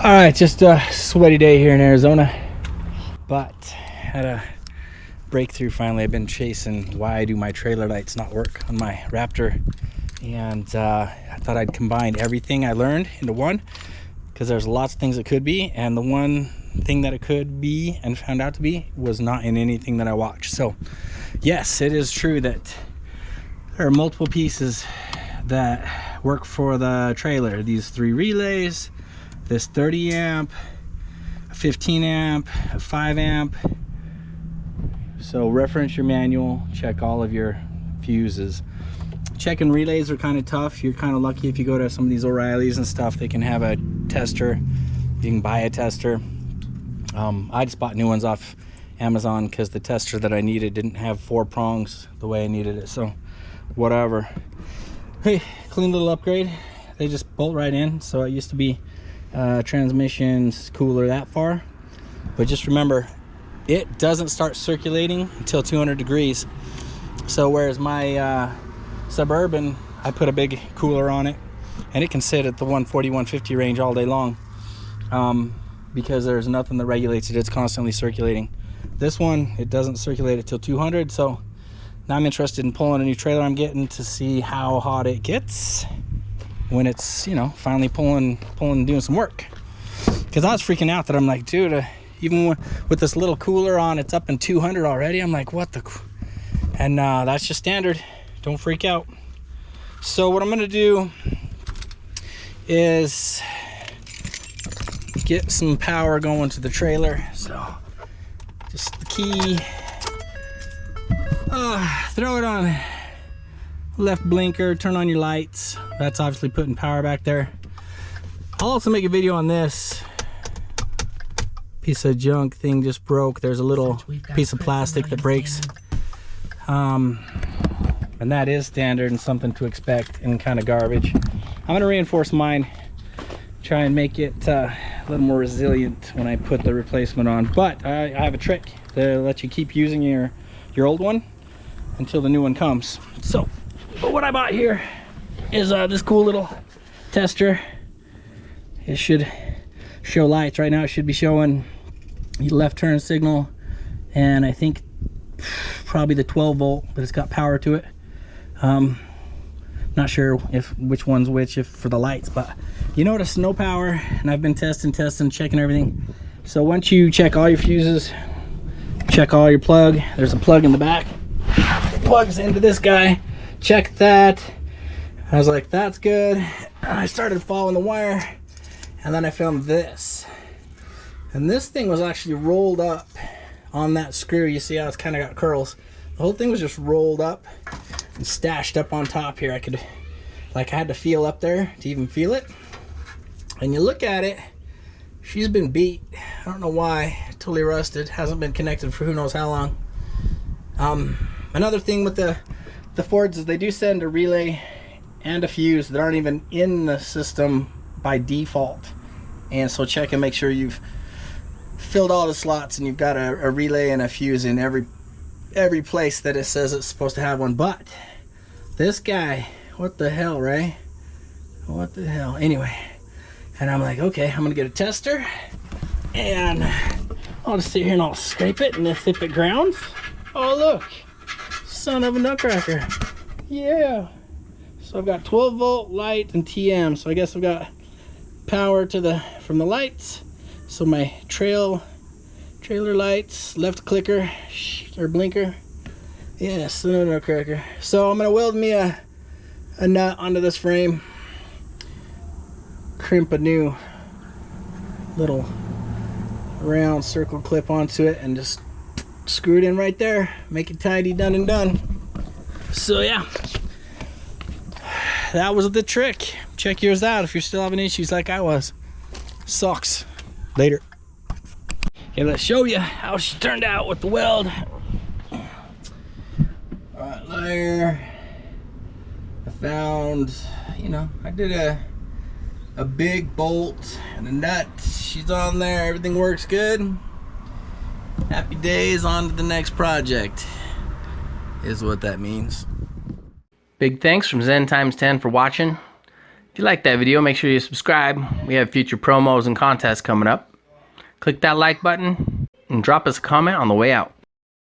All right, just a sweaty day here in Arizona, but had a breakthrough finally. I've been chasing why do my trailer lights not work on my Raptor, and I thought I'd combine everything I learned into one, because there's lots of things it could be, and the one thing that it could be and found out to be was not in anything that I watched. So yes, it is true that there are multiple pieces that work for the trailer. These 3 relays, this 30 amp, a 15 amp, a 5 amp. So reference your manual, check all of your fuses. Checking relays are kind of tough. You're kind of lucky if you go to some of these O'Reillys and stuff, they can have a tester. You can buy a tester. I just bought new ones off Amazon because the tester that I needed didn't have 4 prongs the way I needed it, so whatever. Hey, clean little upgrade. They just bolt right in. So it used to be transmission's cooler that far, but just remember, it doesn't start circulating until 200 degrees. So whereas my Suburban, I put a big cooler on it and it can sit at the 140 150 range all day long, because there's nothing that regulates it. It's constantly circulating. This one, it doesn't circulate until 200. So now I'm interested in pulling a new trailer I'm getting to see how hot it gets when it's, you know, finally pulling and doing some work. Because I was freaking out that I'm like, dude, even with this little cooler on, it's up in 200 already. I'm like, what the? And that's just standard. Don't freak out. So what I'm gonna do is get some power going to the trailer. So just the key, throw it on left blinker, turn on your lights. That's obviously putting power back there. I'll also make a video on this piece of junk thing just broke. There's a little piece of plastic that breaks, and that is standard and something to expect and kind of garbage. I'm going to reinforce mine, try and make it a little more resilient when I put the replacement on. But I have a trick to let you keep using your old one until the new one comes. So but what I bought here is this cool little tester. It should show lights. Right now it should be showing left turn signal, and I think probably the 12 volt, but it's got power to it. Not sure which one's which for the lights, but you notice no power, and I've been testing, checking everything. So once you check all your fuses, check all your plug, there's a plug in the back, it plugs into this guy. Check that. I was like, that's good. And I started following the wire, and then I found this, and this thing was actually rolled up on that screw. You see how it's kind of got curls? The whole thing was just rolled up and stashed up on top here. I had to feel up there to even feel it. And you look at it, she's been beat. I don't know why. Totally rusted. Hasn't been connected for who knows how long. Another thing with the Fords is they do send a relay and a fuse that aren't even in the system by default, and so check and make sure you've filled all the slots and you've got a relay and a fuse in every place that it says it's supposed to have one. But this guy, what the hell, Ray? What the hell? Anyway, and I'm like, okay, I'm gonna get a tester and I'll just sit here and I'll scrape it, and if it grounds, oh look, son of a nutcracker. Yeah. So I've got 12 volt light and TM. So I guess I've got power from the lights. So my trailer lights, left clicker or blinker. Yeah, son of a nutcracker. So I'm gonna weld me a nut onto this frame, crimp a new little round circle clip onto it, and just screw it in right there, make it tidy, done and done. So yeah, that was the trick. Check yours out if you're still having issues like I was. Sucks. Later. Okay, let's show you how she turned out with the weld. Right there, I found, I did a big bolt and a nut. She's on there, everything works good. Happy days, on to the next project is what that means. Big thanks from Zen Times 10 for watching. If If you like that video, make sure you subscribe. We have future promos and contests coming up. Click that like button and drop us a comment on the way out.